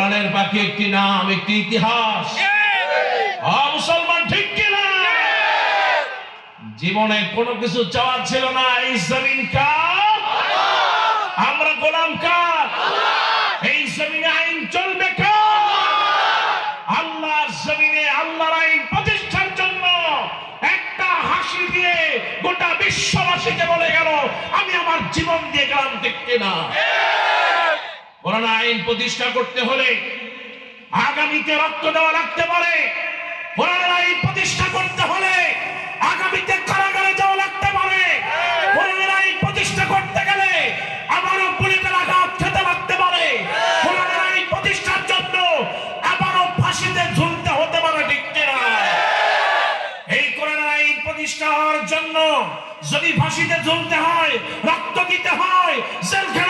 কোরআনের বাকি একটি নাম, একটি ইতিহাস। মুসলমান ঠিক কিনা? জীবনে কোনো কিছু চাওয়ার ছিল না। এই জমিন কার? আমরা গোলাম কার? এই জমিনে আইন চলবে কার? আল্লাহর জমিনে আল্লাহর আইন প্রতিষ্ঠার জন্য একটা হাসি দিয়ে গোটা বিশ্ববাসীকে বলে গেল, আমি আমার জীবন দিয়ে গেলাম। ঠিক কিনা? কোরআন আইন প্রতিষ্ঠা করতে হলে আগামীতে রক্ত দেওয়া লাগতে পারে। কোরআন আইন প্রতিষ্ঠা করতে হলে আগামীতে কারাগারে যাওয়া লাগতে পারে। কোরআন আইন প্রতিষ্ঠা করতে গেলে আবারও বুলেটের আঘাত খেতে লাগতে পারে। কোরআন আইন প্রতিষ্ঠার জন্য আবারও ফাঁসিতে ঝুলতে হতে পারে। ঠিক কিনা? এই কোরআন আইন প্রতিষ্ঠা হওয়ার জন্য যদি ফাঁসিতে ঝুলতে হয়, রক্ত দিতে হয়, জেলখানায়